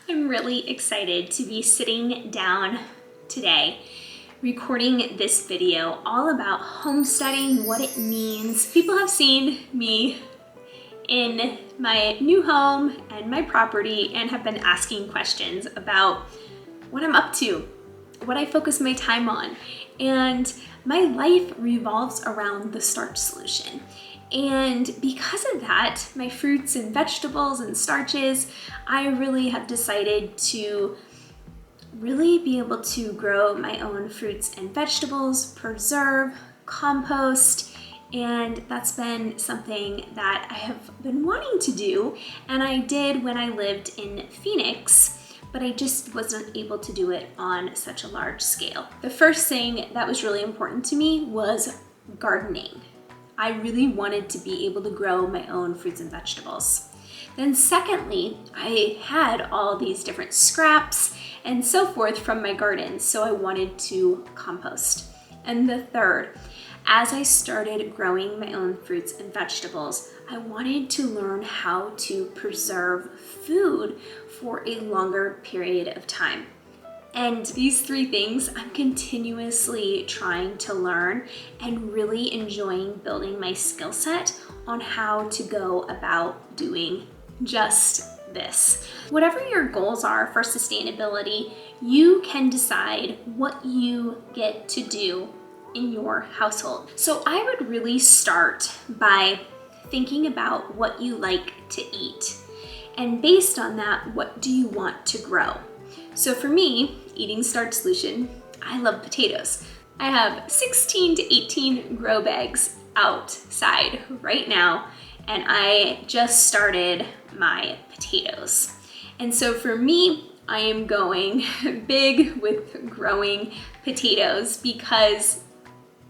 I'm really excited to be sitting down today recording this video all about homesteading, what it means. People have seen me in my new home and my property and have been asking questions about what I'm up to, what I focus my time on. And my life revolves around the Starch Solution. And because of that, my fruits and vegetables and starches, I really have decided to really be able to grow my own fruits and vegetables, preserve, compost, and that's been something that I have been wanting to do, and I did when I lived in Phoenix, but I just wasn't able to do it on such a large scale. The first thing that was really important to me was gardening. I really wanted to be able to grow my own fruits and vegetables. Then secondly, I had all these different scraps and so forth from my garden, so I wanted to compost. And the third, as I started growing my own fruits and vegetables, I wanted to learn how to preserve food for a longer period of time. And these three things I'm continuously trying to learn and really enjoying building my skill set on how to go about doing just this. Whatever your goals are for sustainability, you can decide what you get to do in your household. So I would really start by thinking about what you like to eat. And based on that, what do you want to grow? So for me, eating Starch Solution, I love potatoes. I have 16 to 18 grow bags outside right now, and I just started my potatoes. And so for me, I am going big with growing potatoes because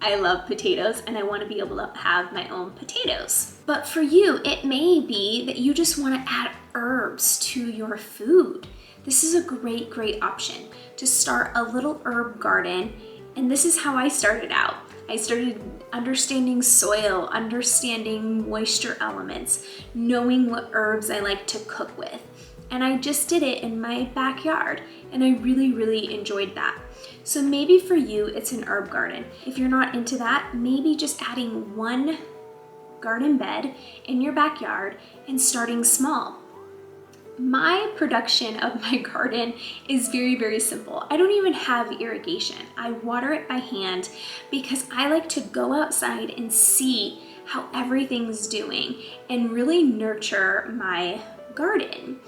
I love potatoes and I want to be able to have my own potatoes. But for you, it may be that you just want to add herbs to your food. This is a great option to start a little herb garden. And this is how I started out. I started understanding soil, understanding moisture elements, knowing what herbs I like to cook with. And I just did it in my backyard, and I really enjoyed that. So maybe for you, it's an herb garden. If you're not into that, maybe just adding one garden bed in your backyard and starting small. My production of my garden is very simple. I don't even have irrigation. I water it by hand because I like to go outside and see how everything's doing and really nurture my garden.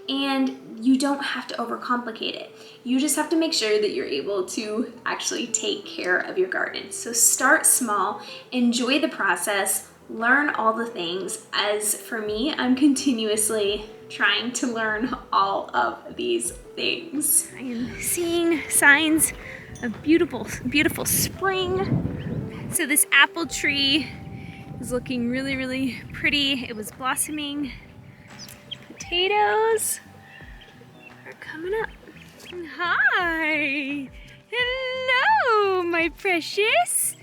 And you don't have to overcomplicate it. You just have to make sure that you're able to actually take care of your garden. So start small, enjoy the process, learn all the things. As for me, I'm continuously trying to learn all of these things. I am seeing signs of beautiful spring. So this apple tree is looking really pretty. It was blossoming. Potatoes are coming up. Hi! Hello, my precious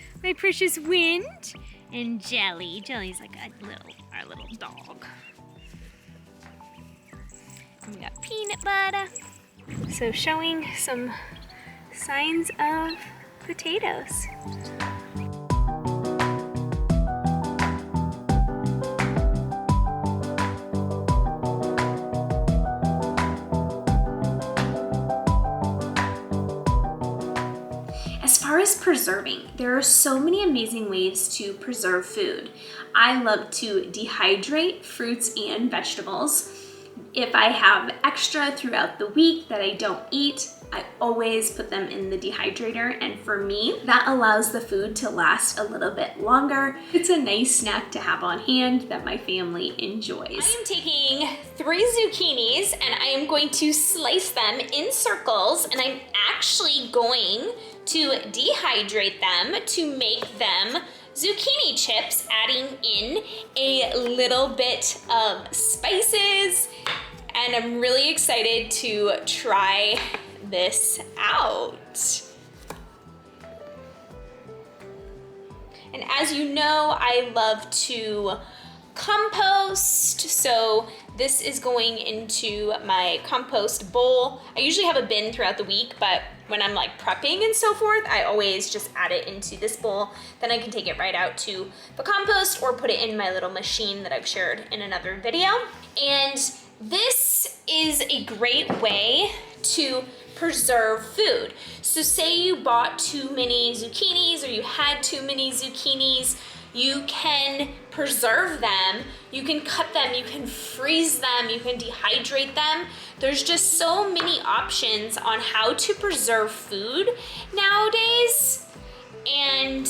wind. And Jelly. Jelly's like our little dog. And we got peanut butter. So showing some signs of potatoes. As far as preserving, there are so many amazing ways to preserve food. I love to dehydrate fruits and vegetables. If I have extra throughout the week that I don't eat, I always put them in the dehydrator, and for me, that allows the food to last a little bit longer. It's a nice snack to have on hand that my family enjoys. I am taking 3 zucchinis and I am going to slice them in circles, and I'm actually going to dehydrate them to make them zucchini chips, adding in a little bit of spices, and I'm really excited to try this out. And as you know, I love to compost, so This is going into my compost bowl. I usually have a bin throughout the week, but when I'm like prepping and so forth, I always just add it into this bowl. Then I can take it right out to the compost or put it in my little machine that I've shared in another video. And this is a great way to preserve food. So say you bought too many zucchinis or you had too many zucchinis, you can preserve them, you can cut them, you can freeze them, you can dehydrate them. There's just so many options on how to preserve food nowadays. And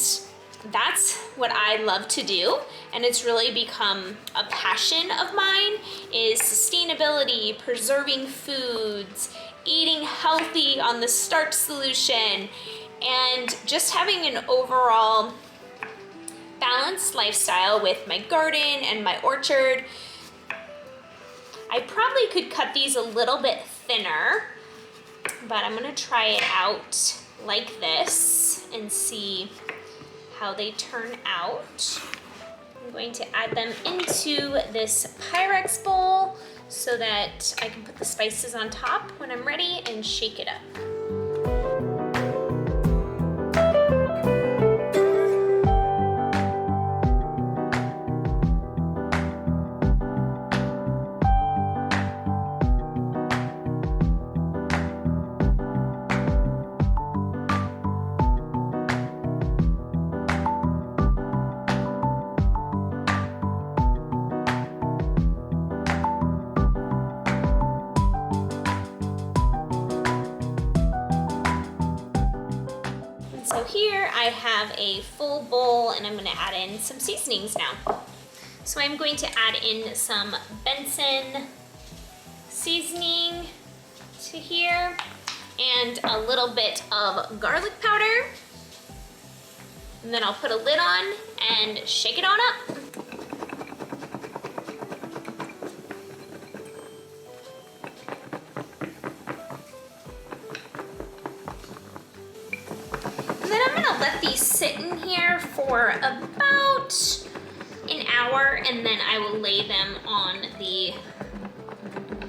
that's what I love to do. And it's really become a passion of mine, is sustainability, preserving foods, eating healthy on the Starch Solution, and just having an overall balanced lifestyle with my garden and my orchard. I probably could cut these a little bit thinner, but I'm gonna try it out like this and see how they turn out. I'm going to add them into this Pyrex bowl so that I can put the spices on top when I'm ready and shake it up. So here I have a full bowl and I'm gonna add in some seasonings now. So I'm going to add in some Benson seasoning to here and a little bit of garlic powder. And then I'll put a lid on and shake it on up. Let these sit in here for about an hour, and then I will lay them on the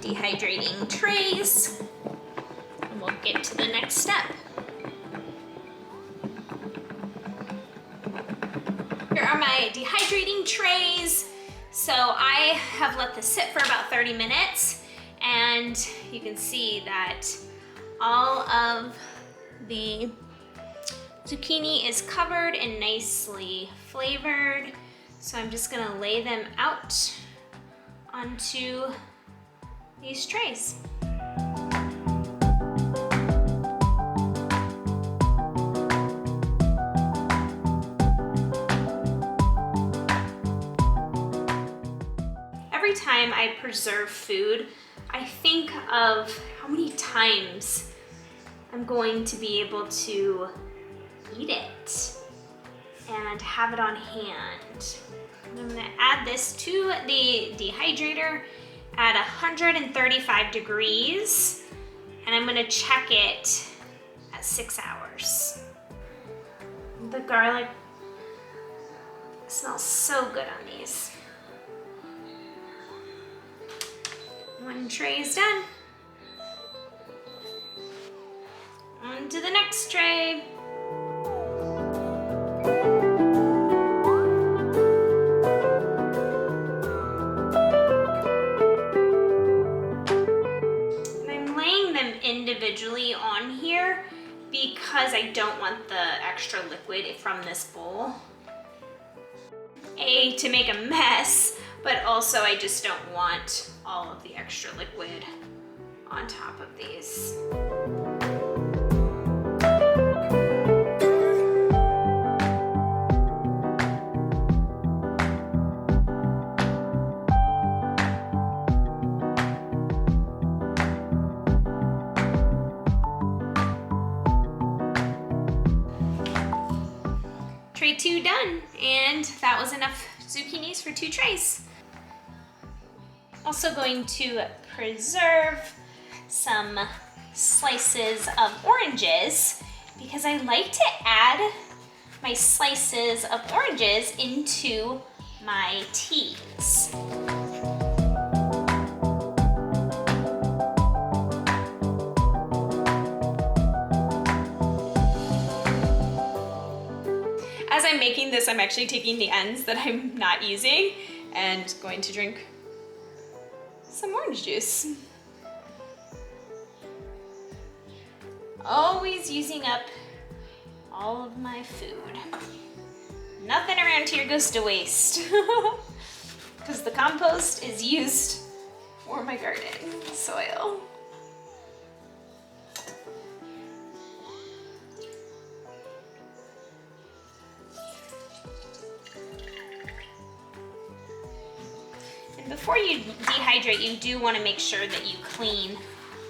dehydrating trays, and we'll get to the next step. Here are my dehydrating trays. So I have let this sit for about 30 minutes, and you can see that all of the zucchini is covered and nicely flavored. So I'm just gonna lay them out onto these trays. Every time I preserve food, I think of how many times I'm going to be able to eat it and have it on hand. I'm gonna add this to the dehydrator at 135 degrees, and I'm gonna check it at 6 hours. The garlic smells so good on these. One tray is done. On to the next tray. Individually on here because I don't want the extra liquid from this bowl. To make a mess, but also I just don't want all of the extra liquid on top of these. Tray 2 done, and that was enough zucchinis for 2 trays. Also going to preserve some slices of oranges because I like to add my slices of oranges into my teas. making this, I'm actually taking the ends that I'm not using and going to drink some orange juice. Always using up all of my food. Nothing around here goes to waste because the compost is used for my garden soil. And before you dehydrate, you do want to make sure that you clean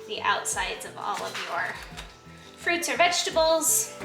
the outsides of all of your fruits or vegetables.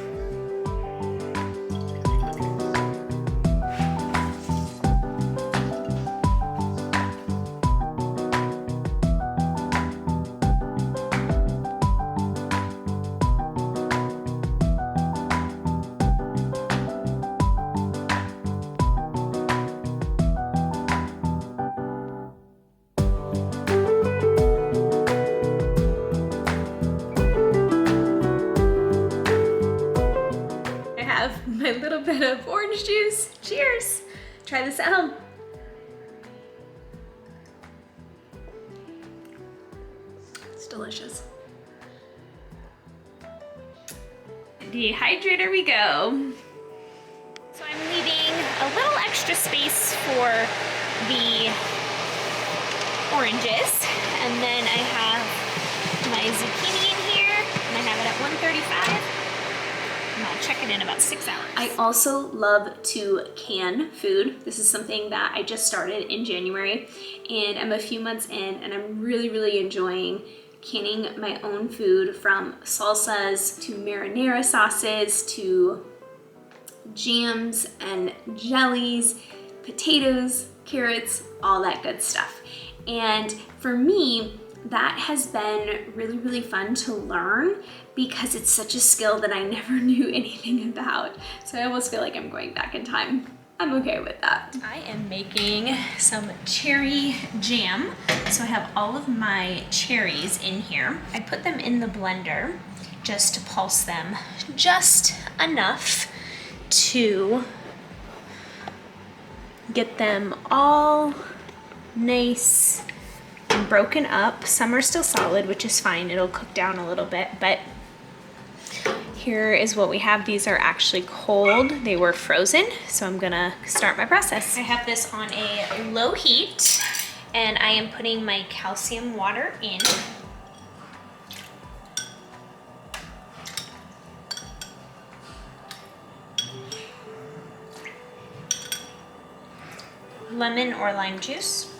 My little bit of orange juice. Cheers! Try this at home. It's delicious. Dehydrator we go. So I'm leaving a little extra space for the oranges, and then I have my zucchini in here, and I have it at 135. And I'll check it in about 6 hours. I also love to can food. This is something that I just started in January, and I'm a few months in, and I'm really enjoying canning my own food, from salsas to marinara sauces to jams and jellies, potatoes, carrots, all that good stuff. And for me, that has been really fun to learn because it's such a skill that I never knew anything about. So I almost feel like I'm going back in time. I'm okay with that. I am making some cherry jam. So I have all of my cherries in here. I put them in the blender just to pulse them just enough to get them all nice and broken up. Some are still solid, which is fine. It'll cook down a little bit, but here is what we have. These are actually cold. They were frozen, so I'm gonna start my process. I have this on a low heat, and I am putting my calcium water in. Lemon or lime juice.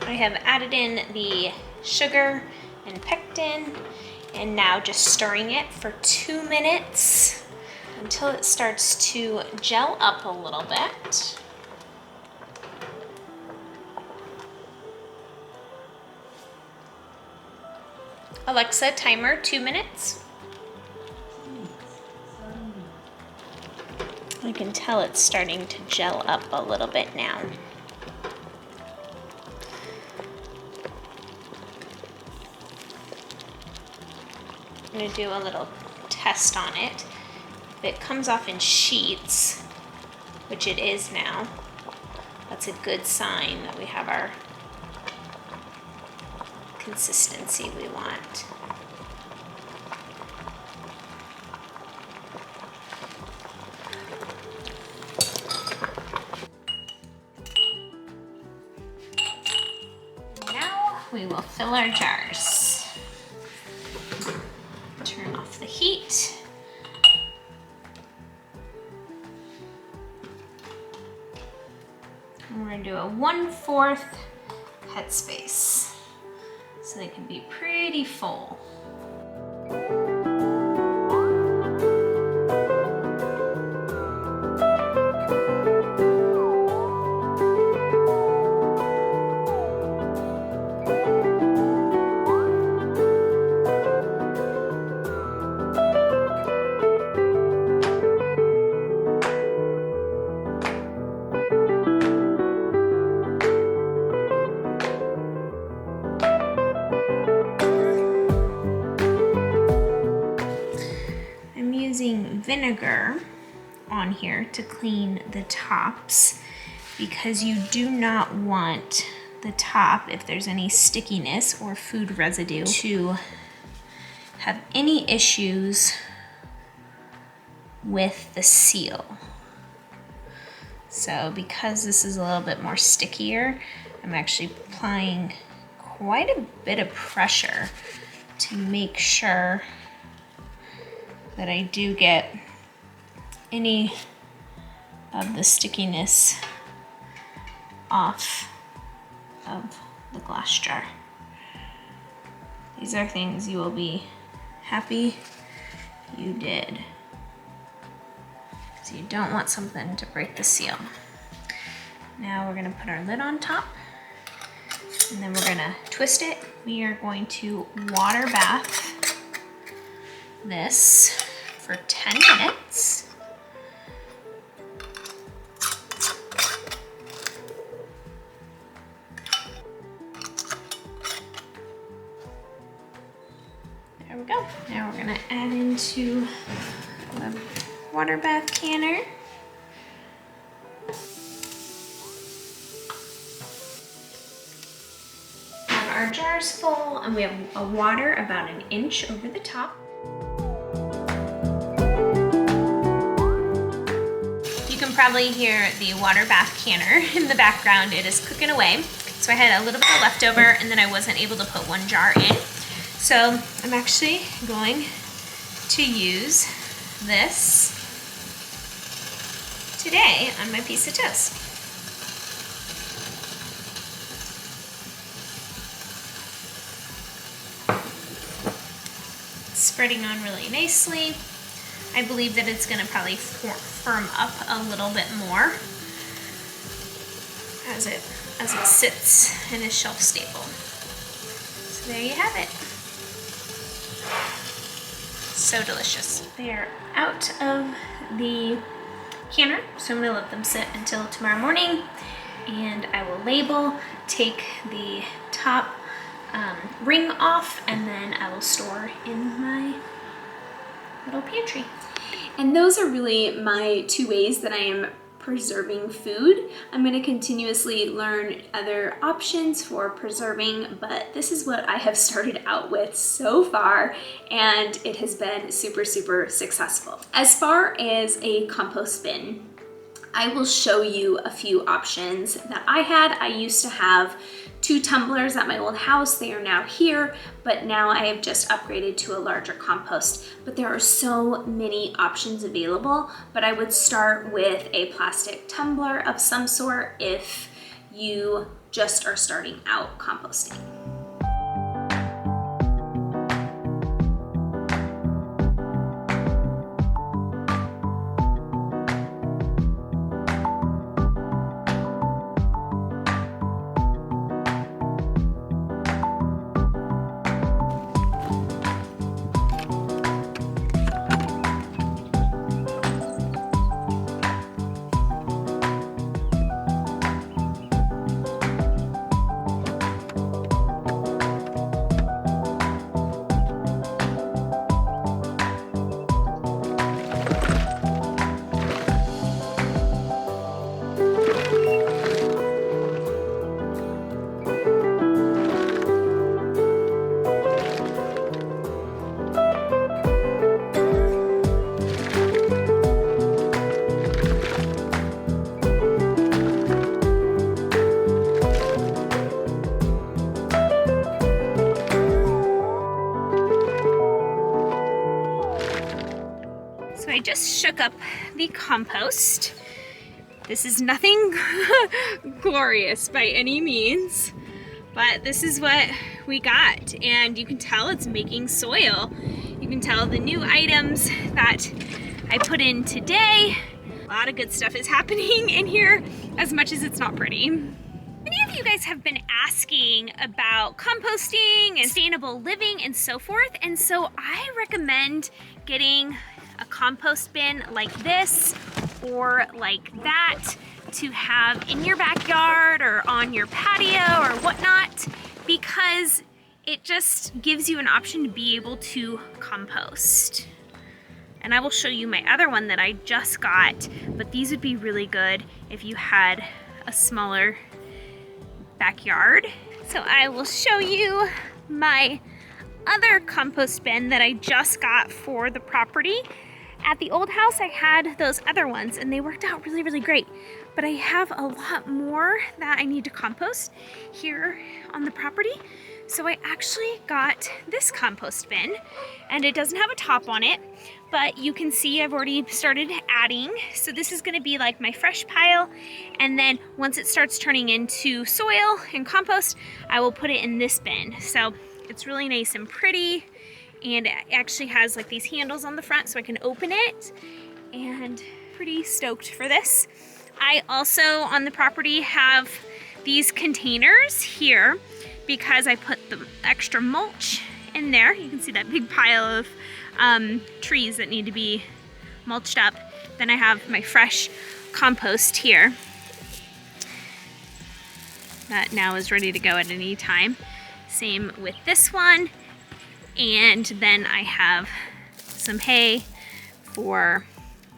I have added in the sugar and pectin, and now just stirring it for 2 minutes until it starts to gel up a little bit. Alexa, timer, 2 minutes. I can tell it's starting to gel up a little bit now. I'm going to do a little test on it. If it comes off in sheets, which it is now, that's a good sign that we have our consistency we want. Now we will fill our jars. Turn off the heat. And we're gonna do a 1/4 headspace so they can be pretty full. vinegar on here to clean the tops, because you do not want the top, if there's any stickiness or food residue, to have any issues with the seal. So because this is a little bit more stickier, I'm actually applying quite a bit of pressure to make sure that I do get any of the stickiness off of the glass jar. These are things you will be happy you did. So you don't want something to break the seal. Now we're gonna put our lid on top, and then we're gonna twist it. We are going to water bath this for 10 minutes. There we go. Now we're gonna add into the water bath canner. Our jar's full, and we have a water about an inch over the top. You can probably hear the water bath canner in the background. It is cooking away. So I had a little bit of leftover, and then I wasn't able to put one jar in. So I'm actually going to use this today on my piece of toast. Spreading on really nicely. I believe that it's going to probably firm up a little bit more as it sits and is shelf stable. So there you have it. So delicious. They are out of the canner, so I'm going to let them sit until tomorrow morning, and I will label, take the top ring off, and then I will store in my little pantry. And those are really my two ways that I am preserving food. I'm going to continuously learn other options for preserving, but this is what I have started out with so far, and it has been super, super successful. As far as a compost bin, I will show you a few options that I had. I used to have 2 tumblers at my old house. They are now here, but now I have just upgraded to a larger compost. But there are so many options available, but I would start with a plastic tumbler of some sort if you just are starting out composting. So I just shook up the compost. This is nothing glorious by any means, but this is what we got. And you can tell it's making soil. You can tell the new items that I put in today. A lot of good stuff is happening in here, as much as it's not pretty. Many of you guys have been asking about composting and sustainable living and so forth, and so I recommend getting a compost bin like this or like that to have in your backyard or on your patio or whatnot, because it just gives you an option to be able to compost. And I will show you my other one that I just got, but these would be really good if you had a smaller backyard. So I will show you my other compost bin that I just got for the property. At the old house, I had those other ones and they worked out really, really great. But I have a lot more that I need to compost here on the property. So I actually got this compost bin, and it doesn't have a top on it, but you can see I've already started adding. So this is gonna be like my fresh pile. And then once it starts turning into soil and compost, I will put it in this bin. So it's really nice and pretty. And it actually has like these handles on the front so I can open it, and pretty stoked for this. I also on the property have these containers here because I put the extra mulch in there. You can see that big pile of trees that need to be mulched up. Then I have my fresh compost here that now is ready to go at any time. Same with this one. And then I have some hay for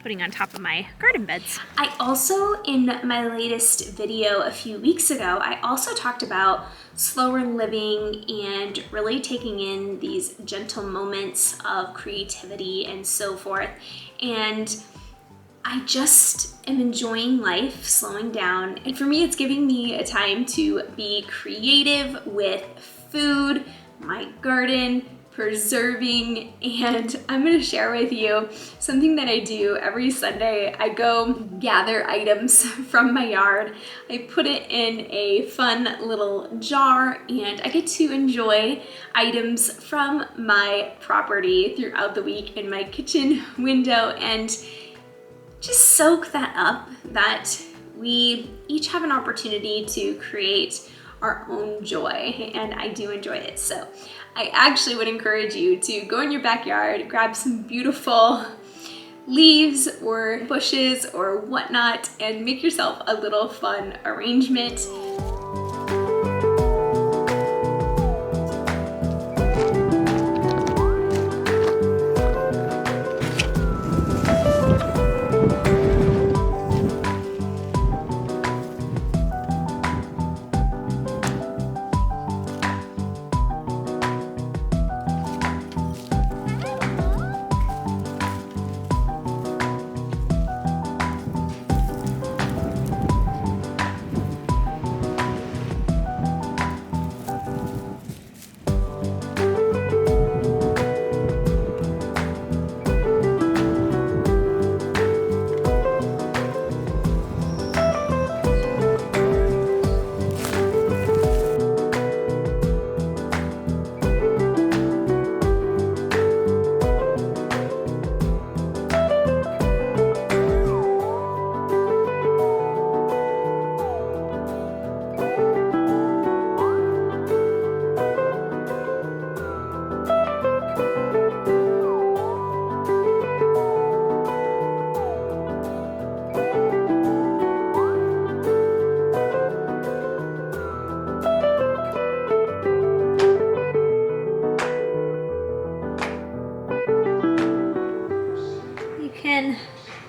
putting on top of my garden beds. I also, in my latest video a few weeks ago, I also talked about slower living and really taking in these gentle moments of creativity and so forth. And I just am enjoying life, slowing down. And for me, it's giving me a time to be creative with food, my garden, preserving, and I'm gonna share with you something that I do every Sunday. I go gather items from my yard. I put it in a fun little jar, and I get to enjoy items from my property throughout the week in my kitchen window and just soak that up, that we each have an opportunity to create our own joy, and I do enjoy it. So I actually would encourage you to go in your backyard, grab some beautiful leaves or bushes or whatnot, and make yourself a little fun arrangement.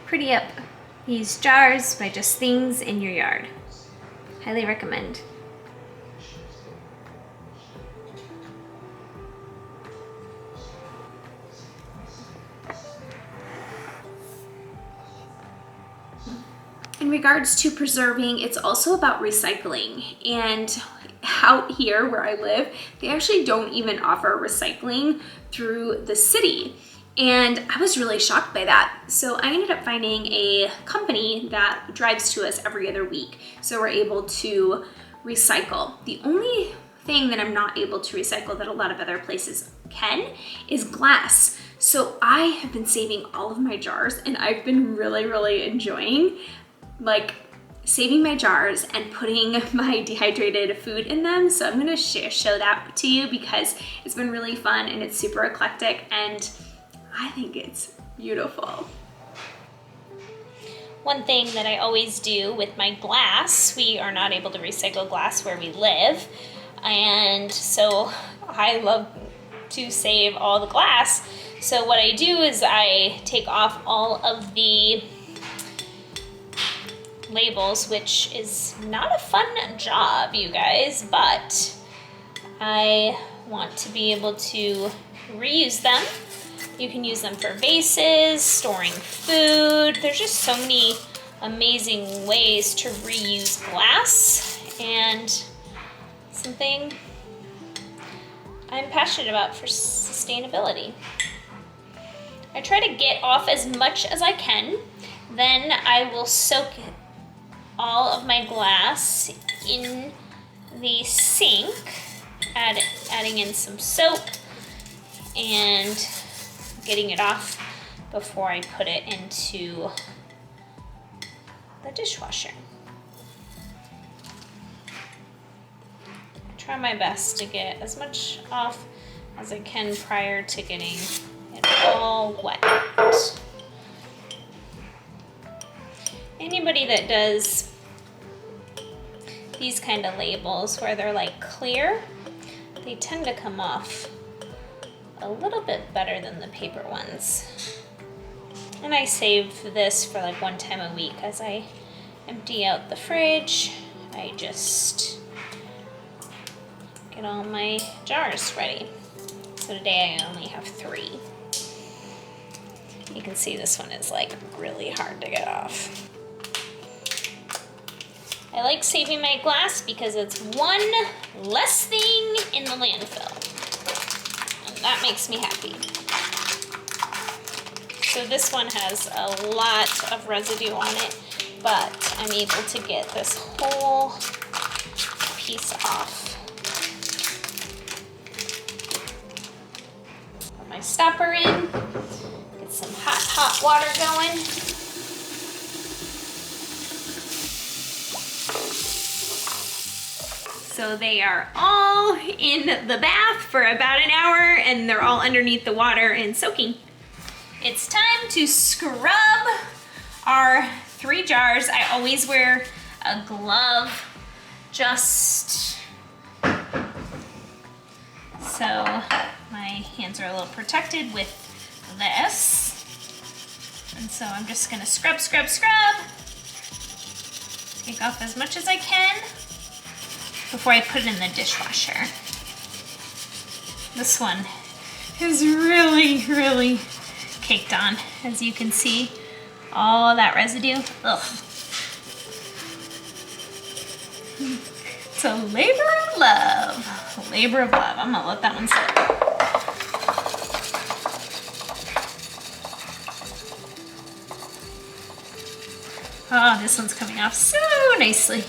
Pretty up these jars by just things in your yard. Highly recommend. In regards to preserving, it's also about recycling. And out here where I live, they actually don't even offer recycling through the city. And I was really shocked by that. So I ended up finding a company that drives to us every other week. So we're able to recycle. The only thing that I'm not able to recycle that a lot of other places can is glass. So I have been saving all of my jars, and I've been really, really enjoying like saving my jars and putting my dehydrated food in them. So I'm gonna show that to you because it's been really fun and it's super eclectic, and I think it's beautiful. One thing that I always do with my glass, we are not able to recycle glass where we live, and so I love to save all the glass. So what I do is I take off all of the labels, which is not a fun job, you guys, but I want to be able to reuse them. You can use them for vases, storing food. There's just so many amazing ways to reuse glass, and something I'm passionate about for sustainability. I try to get off as much as I can. Then I will soak all of my glass in the sink, adding in some soap and getting it off before I put it into the dishwasher. I try my best to get as much off as I can prior to getting it all wet. Anybody that does these kind of labels where they're like clear, they tend to come off a little bit better than the paper ones. And I save this for like one time a week. As I empty out the fridge, I just get all my jars ready. So today I only have 3. You can see this one is like really hard to get off. I like saving my glass because it's one less thing in the landfill. And that makes me happy. So this one has a lot of residue on it, but I'm able to get this whole piece off. Put my stopper in, get some hot water going. So they are all in the bath for about an hour, and they're all underneath the water and soaking. It's time to scrub our 3 jars. I always wear a glove just so my hands are a little protected with this. And so I'm just gonna scrub, scrub, scrub. Take off as much as I can before I put it in the dishwasher. This one is really, really caked on, as you can see, all that residue. Ugh. It's a labor of love. A labor of love. I'm gonna let that one sit. Oh, this one's coming off so nicely.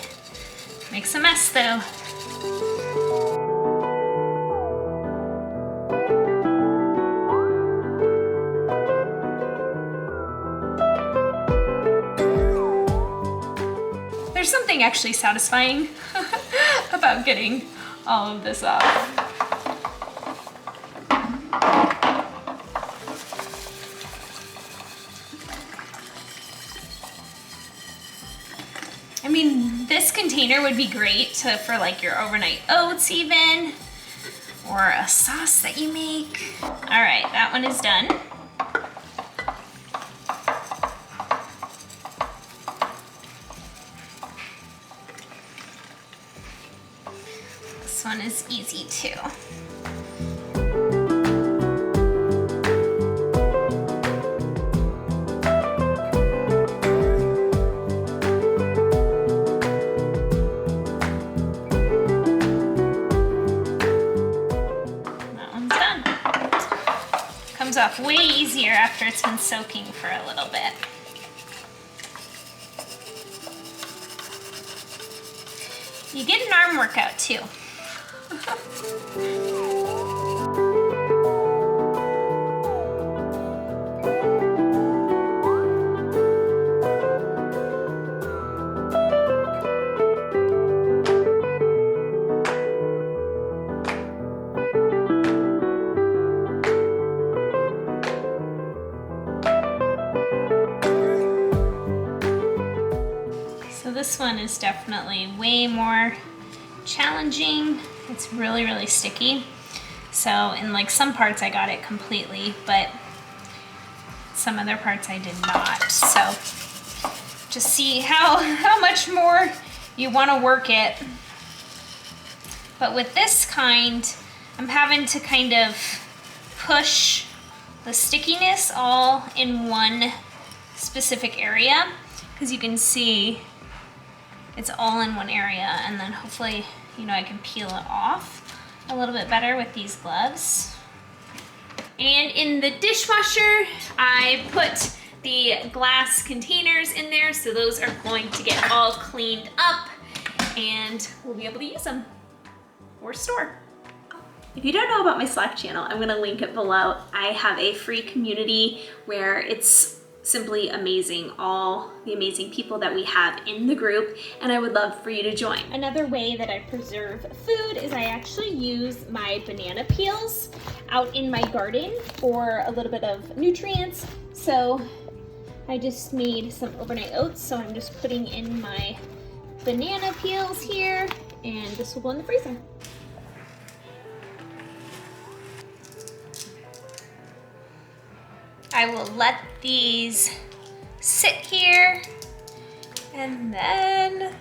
Makes a mess though. There's something actually satisfying about getting all of this off. I mean, this container would be great for like your overnight oats even, or a sauce that you make. All right, that one is done. This one is easy too. Comes off way easier after it's been soaking for a little bit. You get an arm workout too. This one is definitely way more challenging. It's really, really sticky. So in like some parts I got it completely, but some other parts I did not. So just see how much more you want to work it. But with this kind, I'm having to kind of push the stickiness all in one specific area, because you can see it's all in one area, and then hopefully, you know, I can peel it off a little bit better with these gloves. And in the dishwasher, I put the glass containers in there, so those are going to get all cleaned up and we'll be able to use them or store. If you don't know about my Slack channel, I'm gonna link it below. I have a free community where it's simply amazing, all the amazing people that we have in the group, and I would love for you to join. Another way that I preserve food is I actually use my banana peels out in my garden for a little bit of nutrients. So I just made some overnight oats, so I'm just putting in my banana peels here, and this will go in the freezer. I will let these sit here, and then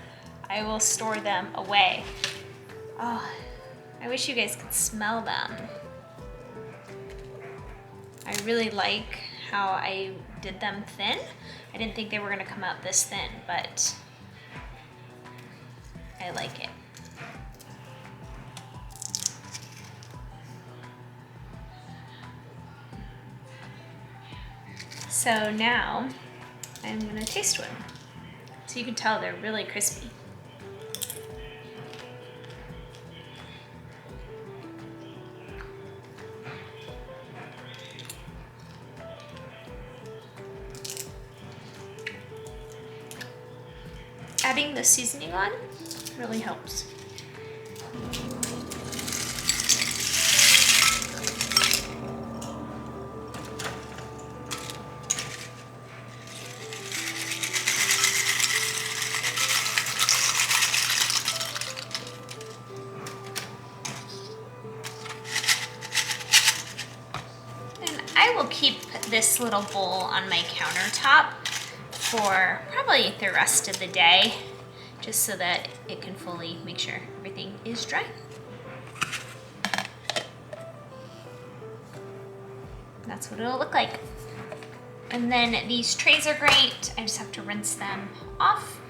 I will store them away. Oh, I wish you guys could smell them. I really like how I did them thin. I didn't think they were gonna come out this thin, but I like it. So now I'm gonna taste one. So you can tell they're really crispy. Adding the seasoning on really helps. I will keep this little bowl on my countertop for probably the rest of the day, just so that it can fully make sure everything is dry. That's what it'll look like. And then these trays are great. I just have to rinse them off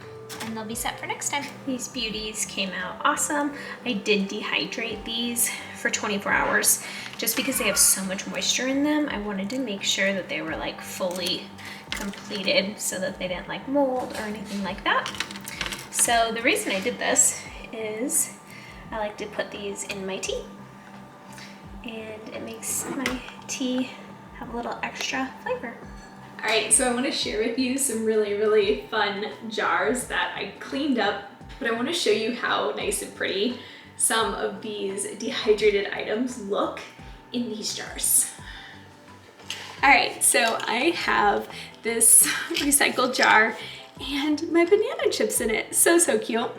and they'll be set for next time. These beauties came out awesome. I did dehydrate these for 24 hours just because they have so much moisture in them. I wanted to make sure that they were like fully completed so that they didn't like mold or anything like that. So the reason I did this is I like to put these in my tea, and it makes my tea have a little extra flavor. All right, so I want to share with you some really fun jars that I cleaned up, but I want to show you how nice and pretty some of these dehydrated items look in these jars. All right, so I have this recycled jar and my banana chips in it. So cute.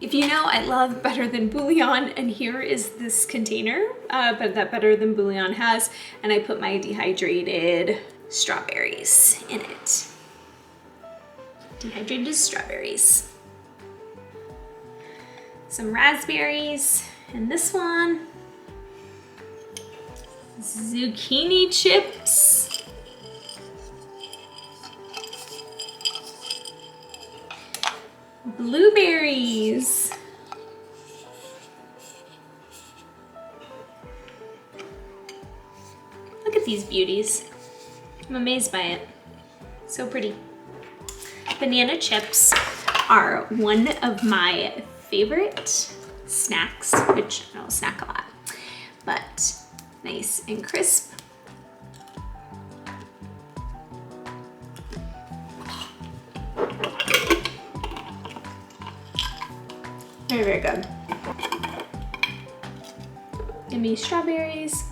If you know, I love Better Than Bouillon, and here is this container that Better Than Bouillon has, and I put my dehydrated strawberries in it. Dehydrated strawberries. Some raspberries, and this one. Zucchini chips. Blueberries. Look at these beauties. I'm amazed by it. So pretty. Banana chips are one of my favorite snacks, which I don't snack a lot, but nice and crisp. Very good. Give me strawberries.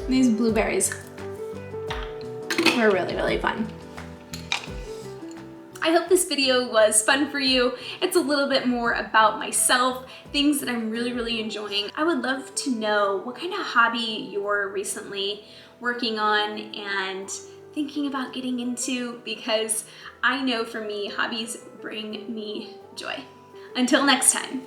These blueberries were really, really fun. I hope this video was fun for you. It's a little bit more about myself, things that I'm really, really enjoying. I would love to know what kind of hobby you're recently working on and thinking about getting into, because I know for me, hobbies bring me joy. Until next time.